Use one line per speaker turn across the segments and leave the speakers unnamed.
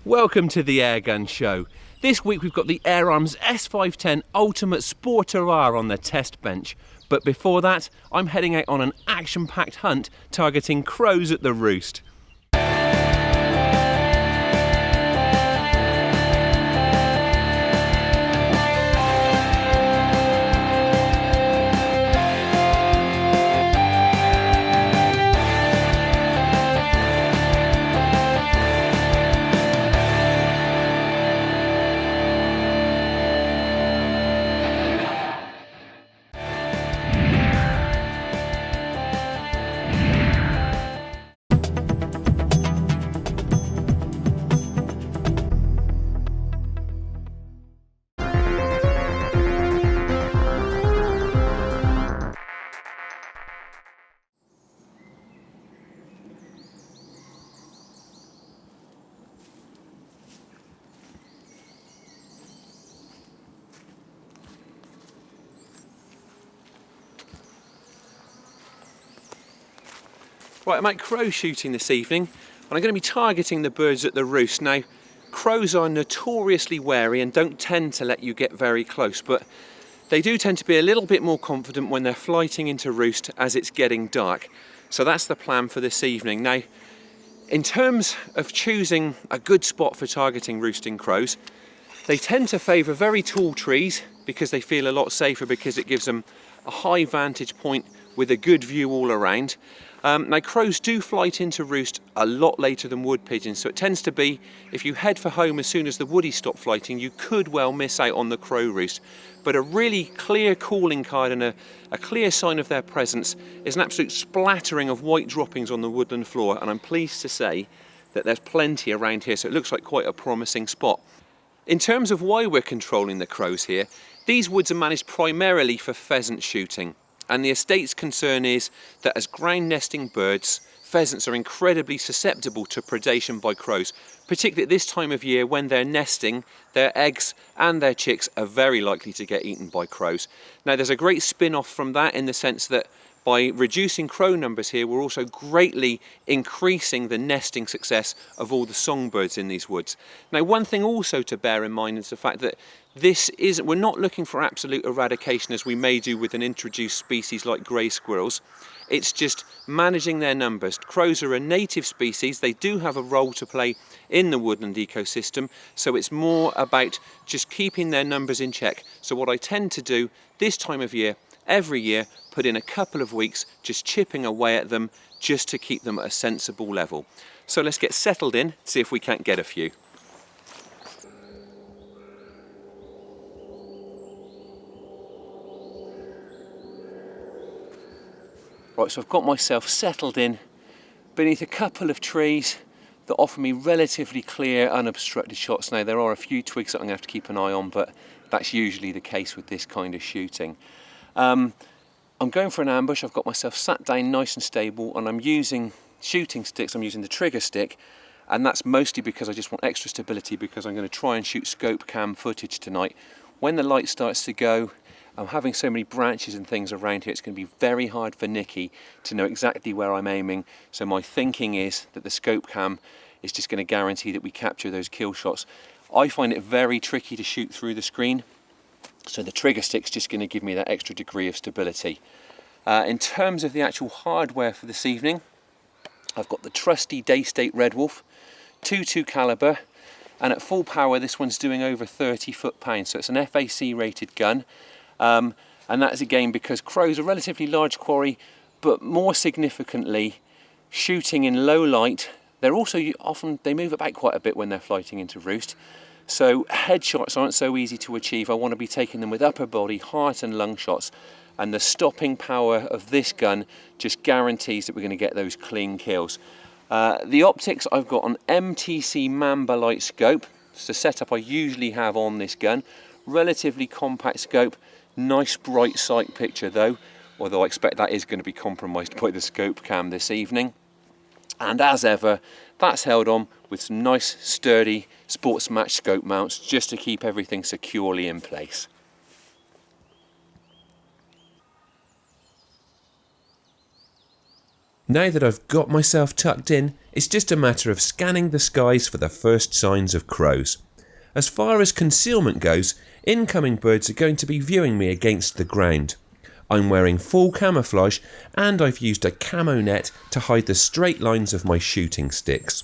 Welcome to the Airgun Show. This week we've got the Air Arms S510 Ultimate Sporter R on the test bench. But before that, I'm heading out on an action-packed hunt targeting crows at the Roost. Right, I'm out crow shooting this evening, and I'm going to be targeting the birds at the roost. Now, crows are notoriously wary and don't tend to let you get very close, but they do tend to be a little bit more confident when they're flighting into roost as it's getting dark. So that's the plan for this evening. Now, in terms of choosing a good spot for targeting roosting crows, they tend to favour very tall trees because they feel a lot safer because it gives them a high vantage point with a good view all around. Now, crows do flight into roost a lot later than wood pigeons, so it tends to be, if you head for home as soon as the woodies stop flighting, you could well miss out on the crow roost. But a really clear calling card and a clear sign of their presence is an absolute splattering of white droppings on the woodland floor, and I'm pleased to say that there's plenty around here, so it looks like quite a promising spot. In terms of why we're controlling the crows here, these woods are managed primarily for pheasant shooting. And the estate's concern is that as ground nesting birds, pheasants are incredibly susceptible to predation by crows, particularly at this time of year when they're nesting. Their eggs and their chicks are very likely to get eaten by crows. Now, there's a great spin-off from that in the sense that by reducing crow numbers here, we're also greatly increasing the nesting success of all the songbirds in these woods. Now, one thing also to bear in mind is the fact that we're not looking for absolute eradication as we may do with an introduced species like grey squirrels. It's just managing their numbers. Crows are a native species. They do have a role to play in the woodland ecosystem, so it's more about just keeping their numbers in check. So what I tend to do this time of year, every year, put in a couple of weeks just chipping away at them just to keep them at a sensible level. So let's get settled in, see if we can't get a few. Right, so I've got myself settled in beneath a couple of trees that offer me relatively clear, unobstructed shots. Now, there are a few twigs that I'm going to have to keep an eye on, but that's usually the case with this kind of shooting. I'm going for an ambush. I've got myself sat down nice and stable, and I'm using shooting sticks. I'm using the trigger stick, and that's mostly because I just want extra stability because I'm going to try and shoot scope cam footage tonight. When the light starts to go, I'm having so many branches and things around here, it's going to be very hard for Nikki to know exactly where I'm aiming. So my thinking is that the scope cam is just going to guarantee that we capture those kill shots. I find it very tricky to shoot through the screen, so the trigger stick's just going to give me that extra degree of stability. In terms of the actual hardware for this evening, I've got the trusty Daystate Red Wolf, 22 caliber, and at full power this one's doing over 30 foot-pounds, so it's an FAC rated gun. And that is again because crows are relatively large quarry, but more significantly, shooting in low light, they're also they move about quite a bit when they're flighting into roost. So headshots aren't so easy to achieve. I want to be taking them with upper body, heart and lung shots. And the stopping power of this gun just guarantees that we're going to get those clean kills. The optics, I've got an MTC Mamba light scope. It's the setup I usually have on this gun. Relatively compact scope. Nice bright sight picture though, although I expect that is going to be compromised by the scope cam this evening. And as ever, that's held on with some nice sturdy sports match scope mounts just to keep everything securely in place. Now that I've got myself tucked in, it's just a matter of scanning the skies for the first signs of crows. As far as concealment goes, incoming birds are going to be viewing me against the ground. I'm wearing full camouflage and I've used a camo net to hide the straight lines of my shooting sticks.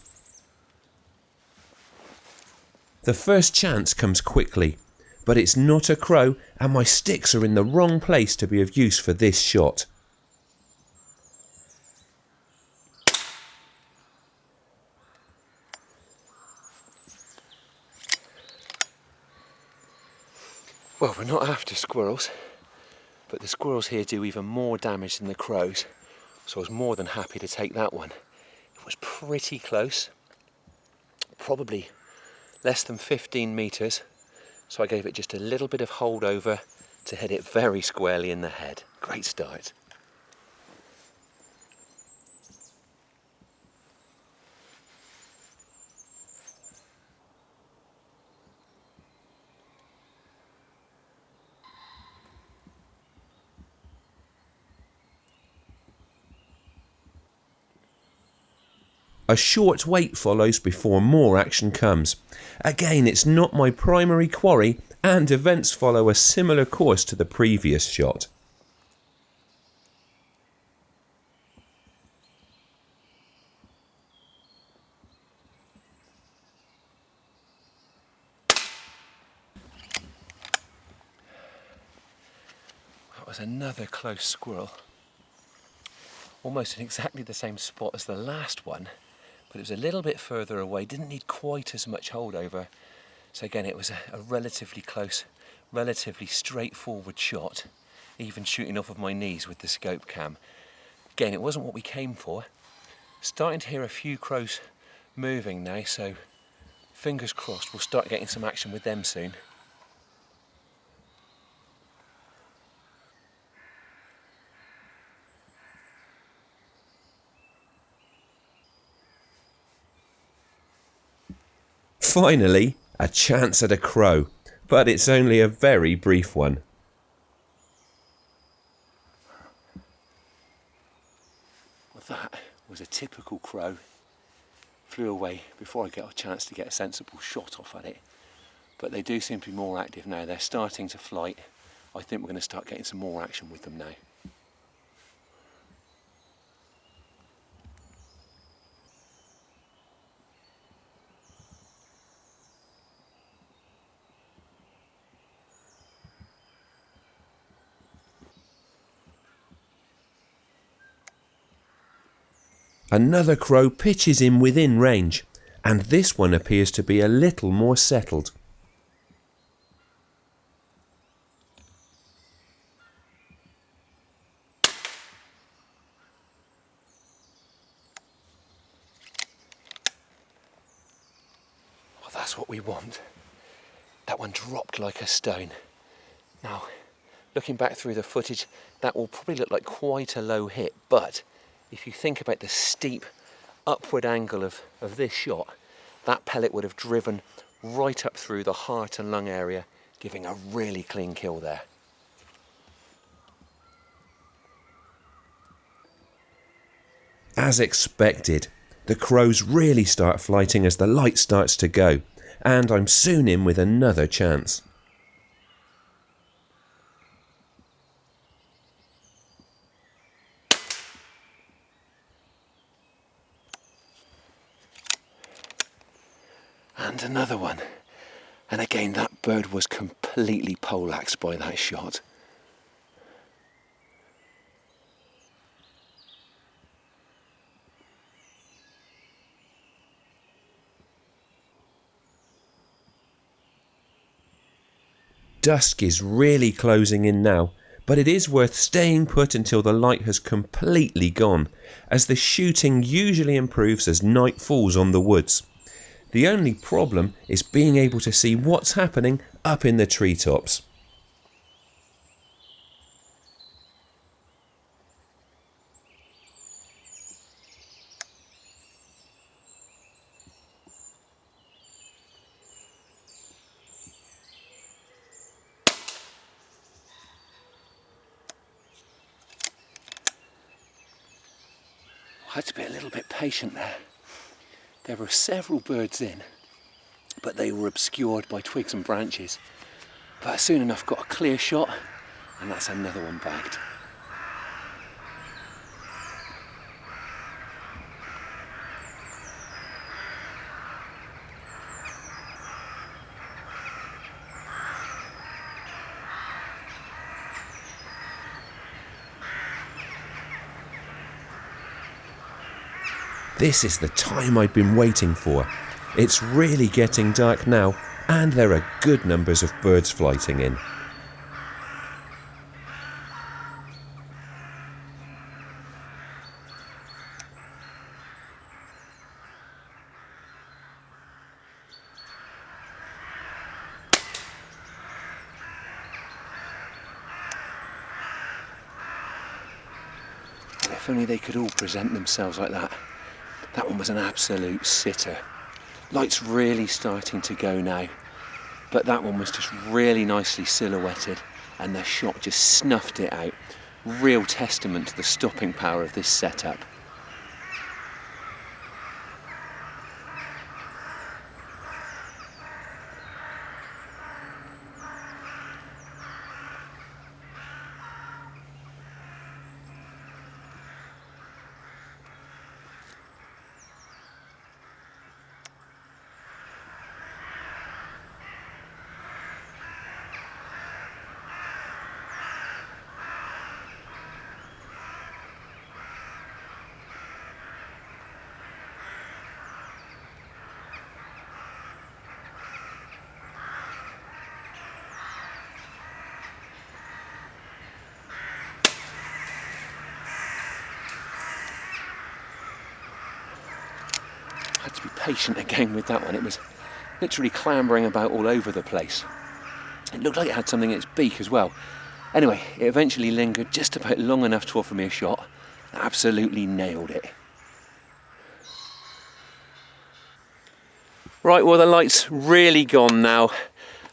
The first chance comes quickly, but it's not a crow and my sticks are in the wrong place to be of use for this shot. Well, we're not after squirrels, but the squirrels here do even more damage than the crows, so I was more than happy to take that one. It was pretty close, probably less than 15 metres, so I gave it just a little bit of holdover to hit it very squarely in the head. Great start. A short wait follows before more action comes. Again, it's not my primary quarry, and events follow a similar course to the previous shot. That was another close squirrel. Almost in exactly the same spot as the last one, but it was a little bit further away, didn't need quite as much holdover. So again, it was a relatively close, relatively straightforward shot, even shooting off of my knees with the scope cam. Again, it wasn't what we came for. Starting to hear a few crows moving now, so fingers crossed we'll start getting some action with them soon. Finally, a chance at a crow, but it's only a very brief one. Well, that was a typical crow. Flew away before I got a chance to get a sensible shot off at it. But they do seem to be more active now. They're starting to flight. I think we're going to start getting some more action with them now. Another crow pitches in within range, and this one appears to be a little more settled. Well, that's what we want. That one dropped like a stone. Now, looking back through the footage, that will probably look like quite a low hit, but if you think about the steep upward angle of this shot, that pellet would have driven right up through the heart and lung area, giving a really clean kill there. As expected, the crows really start flighting as the light starts to go, and I'm soon in with another chance. And another one. And again, that bird was completely poleaxed by that shot. Dusk is really closing in now, but it is worth staying put until the light has completely gone, as the shooting usually improves as night falls on the woods. The only problem is being able to see what's happening up in the treetops. had to be a little bit patient there. There were several birds in, but they were obscured by twigs and branches. But I soon enough got a clear shot, and that's another one bagged.
This is the time I've been waiting for. It's really getting dark now, and there are good numbers of birds flighting in.
And if only they could all present themselves like that. That one was an absolute sitter. Light's really starting to go now, but that one was just really nicely silhouetted, and the shot just snuffed it out. Real testament to the stopping power of this setup. I had to be patient again with that one. It was literally clambering about all over the place. It looked like it had something in its beak as well. Anyway, it eventually lingered just about long enough to offer me a shot. Absolutely nailed it. Right, well, the light's really gone now,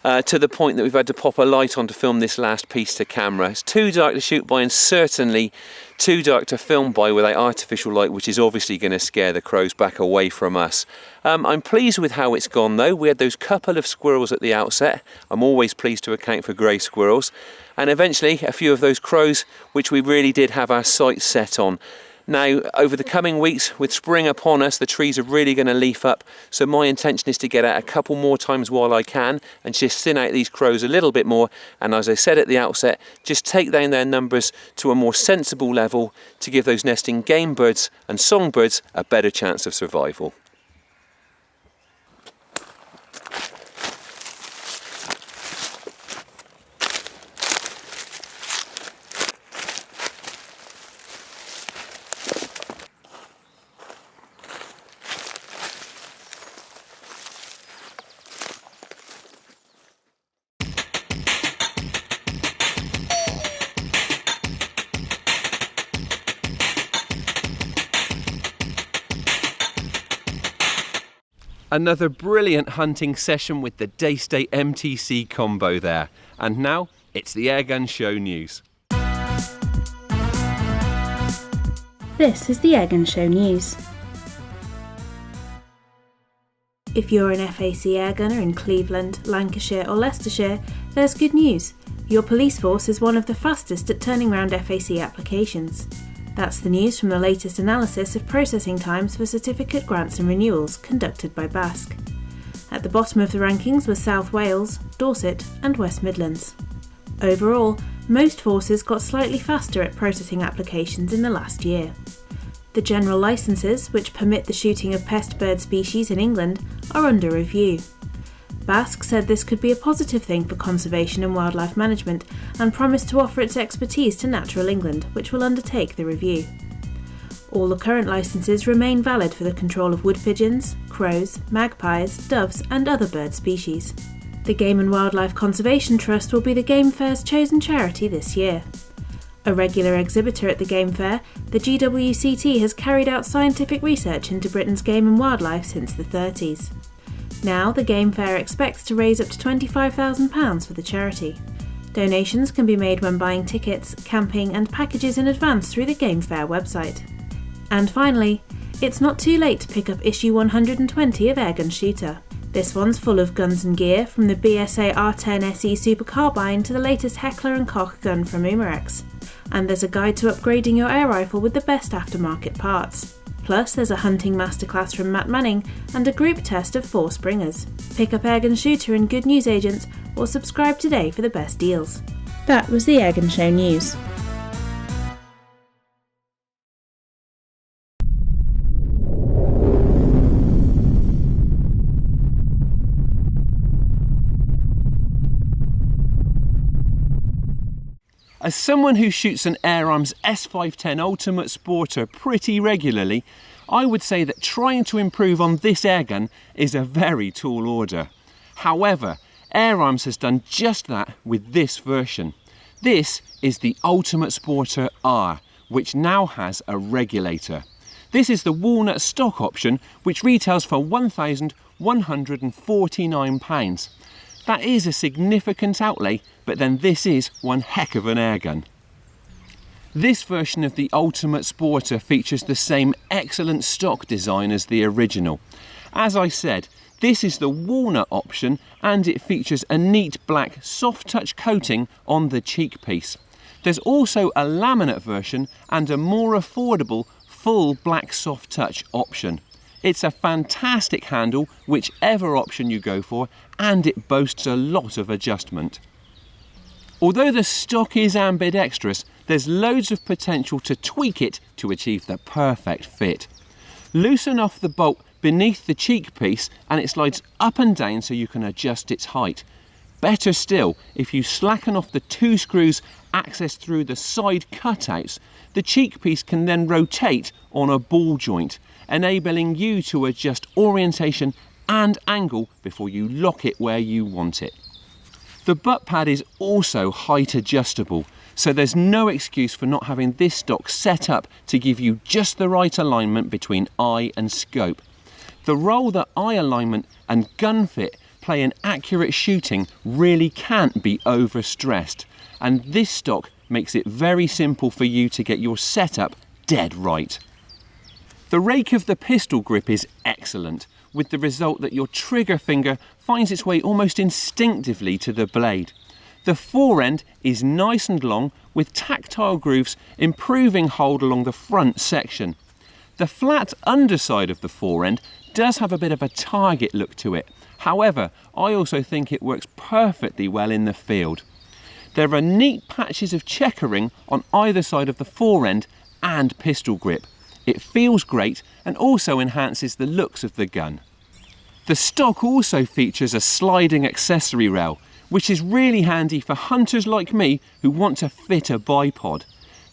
to the point that we've had to pop a light on to film this last piece to camera. It's too dark to shoot by, and certainly too dark to film by with that artificial light, which is obviously going to scare the crows back away from us. I'm pleased with how it's gone though. We had those couple of squirrels at the outset. I'm always pleased to account for grey squirrels. And eventually a few of those crows, which we really did have our sights set on. Now, over the coming weeks, with spring upon us, the trees are really going to leaf up. So my intention is to get out a couple more times while I can and just thin out these crows a little bit more. And as I said at the outset, just take down their numbers to a more sensible level to give those nesting game birds and songbirds a better chance of survival. Another brilliant hunting session with the Daystay MTC combo there. And now, it's the Airgun Show news.
This is the Airgun Show news. If you're an FAC airgunner in Cleveland, Lancashire or Leicestershire, there's good news. Your police force is one of the fastest at turning around FAC applications. That's the news from the latest analysis of processing times for certificate grants and renewals conducted by BASC. At the bottom of the rankings were South Wales, Dorset and West Midlands. Overall, most forces got slightly faster at processing applications in the last year. The general licences, which permit the shooting of pest bird species in England, are under review. BASC said this could be a positive thing for conservation and wildlife management and promised to offer its expertise to Natural England, which will undertake the review. All the current licences remain valid for the control of wood pigeons, crows, magpies, doves and other bird species. The Game and Wildlife Conservation Trust will be the Game Fair's chosen charity this year. A regular exhibitor at the Game Fair, the GWCT has carried out scientific research into Britain's game and wildlife since the 30s. Now, the Game Fair expects to raise up to £25,000 for the charity. Donations can be made when buying tickets, camping and packages in advance through the Game Fair website. And finally, it's not too late to pick up issue 120 of Airgun Shooter. This one's full of guns and gear, from the BSA R10 SE Super Carbine to the latest Heckler & Koch gun from Umarex. And there's a guide to upgrading your air rifle with the best aftermarket parts. Plus, there's a hunting masterclass from Matt Manning and a group test of 4 Springers. Pick up Airgun Shooter in good news agents or subscribe today for the best deals. That was the Airgun Show news.
As someone who shoots an Airarms S510 Ultimate Sporter pretty regularly, I would say that trying to improve on this airgun is a very tall order. However, Airarms has done just that with this version. This is the Ultimate Sporter R, which now has a regulator. This is the walnut stock option, which retails for £1,149. That is a significant outlay, but then this is one heck of an airgun. This version of the Ultimate Sporter features the same excellent stock design as the original. As I said, this is the walnut option and it features a neat black soft touch coating on the cheek piece. There's also a laminate version and a more affordable full black soft touch option. It's a fantastic handle, whichever option you go for, and it boasts a lot of adjustment. Although the stock is ambidextrous, there's loads of potential to tweak it to achieve the perfect fit. Loosen off the bolt beneath the cheek piece and it slides up and down so you can adjust its height. Better still, if you slacken off the 2 screws accessed through the side cutouts, the cheek piece can then rotate on a ball joint, enabling you to adjust orientation and angle before you lock it where you want it. The butt pad is also height adjustable, so there's no excuse for not having this stock set up to give you just the right alignment between eye and scope. The role that eye alignment and gun fit play in accurate shooting really can't be overstressed, and this stock makes it very simple for you to get your setup dead right. The rake of the pistol grip is excellent, with the result that your trigger finger finds its way almost instinctively to the blade. The forend is nice and long, with tactile grooves improving hold along the front section. The flat underside of the forend does have a bit of a target look to it. However, I also think it works perfectly well in the field. There are neat patches of checkering on either side of the forend and pistol grip. It feels great and also enhances the looks of the gun. The stock also features a sliding accessory rail, which is really handy for hunters like me who want to fit a bipod.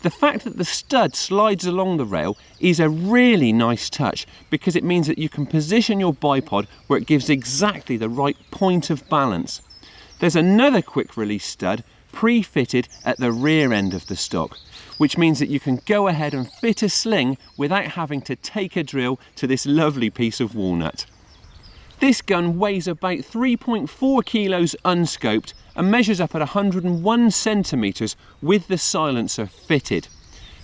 The fact that the stud slides along the rail is a really nice touch because it means that you can position your bipod where it gives exactly the right point of balance. There's another quick release stud pre-fitted at the rear end of the stock, which means that you can go ahead and fit a sling without having to take a drill to this lovely piece of walnut. This gun weighs about 3.4 kilos unscoped and measures up at 101 centimetres with the silencer fitted.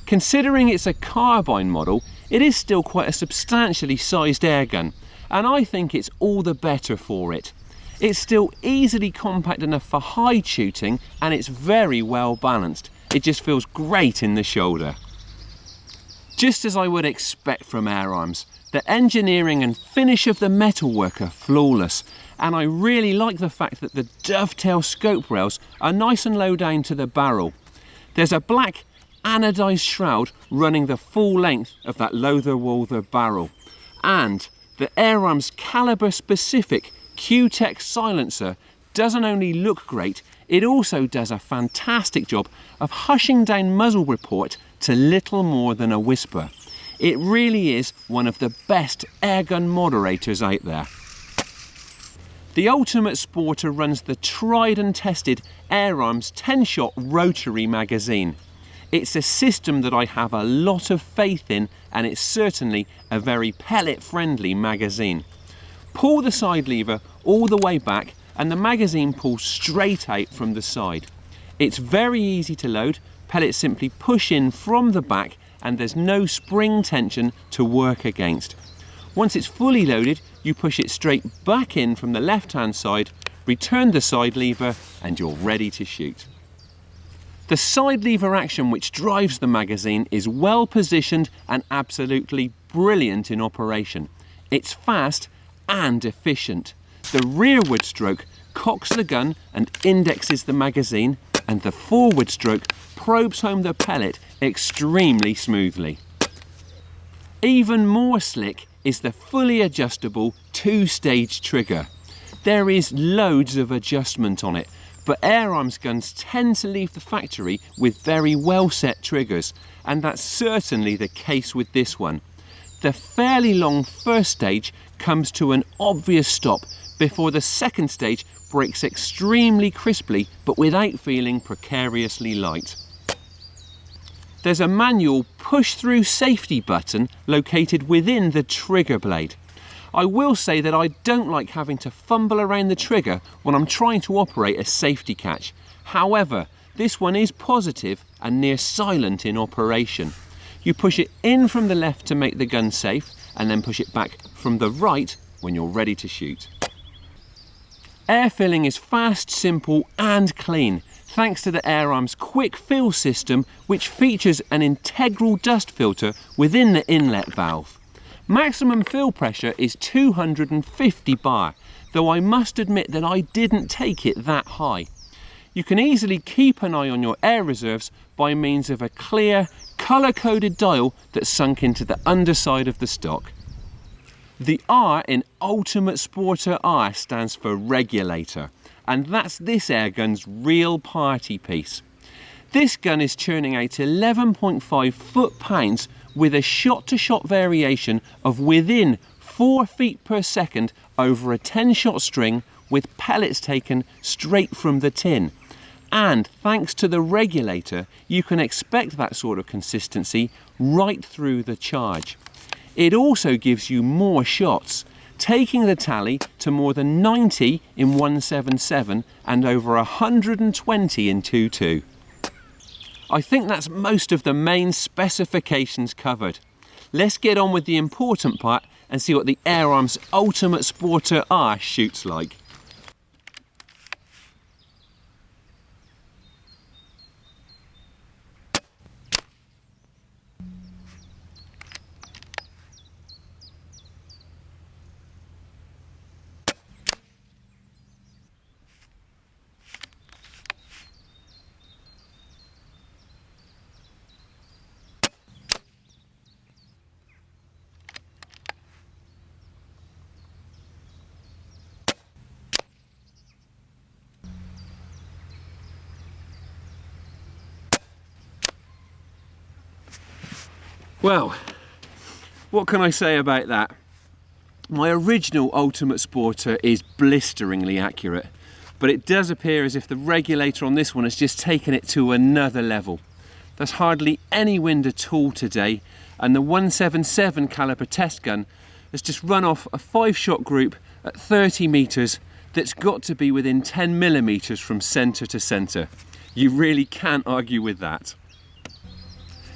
Considering it's a carbine model, it is still quite a substantially sized airgun, and I think it's all the better for it. It's still easily compact enough for hide shooting and it's very well balanced. It just feels great in the shoulder. Just as I would expect from Airarms, the engineering and finish of the metalwork are flawless, and I really like the fact that the dovetail scope rails are nice and low down to the barrel. There's a black anodised shroud running the full length of that Lowther-Walther barrel, and the Airarms calibre specific Q-Tech silencer doesn't only look great, it also does a fantastic job of hushing down muzzle report to little more than a whisper. It really is one of the best airgun moderators out there. The Ultimate Sporter runs the tried and tested Airarms 10-shot Rotary magazine. It's a system that I have a lot of faith in, and it's certainly a very pellet-friendly magazine. Pull the side lever all the way back and the magazine pulls straight out from the side. It's very easy to load. Pellets simply push in from the back and there's no spring tension to work against. Once it's fully loaded, you push it straight back in from the left-hand side, return the side lever, and you're ready to shoot. The side lever action which drives the magazine is well positioned and absolutely brilliant in operation. It's fast and efficient. The rearward stroke cocks the gun and indexes the magazine, and the forward stroke probes home the pellet extremely smoothly. Even more slick is the fully adjustable two-stage trigger. There is loads of adjustment on it, but air arms guns tend to leave the factory with very well set triggers, and that's certainly the case with this one. The fairly long first stage comes to an obvious stop before the second stage breaks extremely crisply but without feeling precariously light. There's a manual push-through safety button located within the trigger blade. I will say that I don't like having to fumble around the trigger when I'm trying to operate a safety catch. However, this one is positive and near silent in operation. You push it in from the left to make the gun safe, and then push it back from the right when you're ready to shoot. Air filling is fast, simple and clean, thanks to the Air Arms quick fill system, which features an integral dust filter within the inlet valve. Maximum fill pressure is 250 bar, though I must admit that I didn't take it that high. You can easily keep an eye on your air reserves by means of a clear, colour-coded dial that's sunk into the underside of the stock. The R in Ultimate Sporter R stands for regulator, and that's this airgun's real party piece. This gun is churning out 11.5 foot-pounds with a shot-to-shot variation of within 4 feet per second over a 10-shot string with pellets taken straight from the tin. And thanks to the regulator, you can expect that sort of consistency right through the charge. It also gives you more shots, taking the tally to more than 90 in 177 and over 120 in 22. I think that's most of the main specifications covered. Let's get on with the important part and see what the Air Arms Ultimate Sporter R shoots like. Well, what can I say about that? My original Ultimate Sporter is blisteringly accurate, but it does appear as if the regulator on this one has just taken it to another level. There's hardly any wind at all today, and the 177 caliber test gun has just run off a 5-shot group at 30 metres that's got to be within 10 millimetres from centre to centre. You really can't argue with that.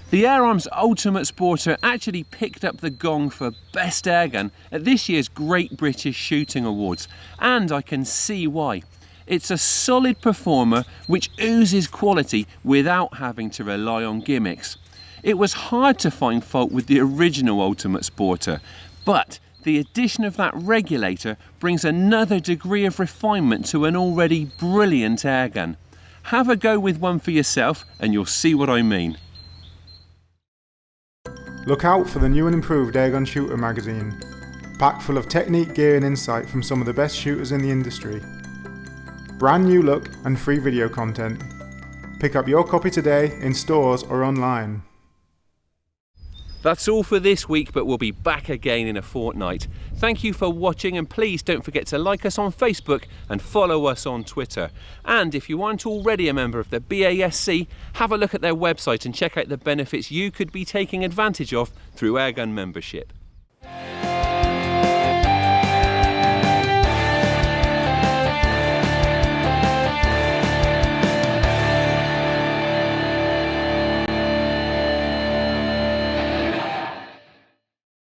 The Air Arms Ultimate Sporter actually picked up the gong for Best Airgun at this year's Great British Shooting Awards, and I can see why. It's a solid performer which oozes quality without having to rely on gimmicks. It was hard to find fault with the original Ultimate Sporter, but the addition of that regulator brings another degree of refinement to an already brilliant airgun. Have a go with one for yourself and you'll see what I mean.
Look out for the new and improved Airgun Shooter magazine, packed full of technique, gear and insight from some of the best shooters in the industry. Brand new look and free video content. Pick up your copy today in stores or online.
That's all for this week, but we'll be back again in a fortnight. Thank you for watching, and please don't forget to like us on Facebook and follow us on Twitter. And if you aren't already a member of the BASC, have a look at their website and check out the benefits you could be taking advantage of through Airgun membership.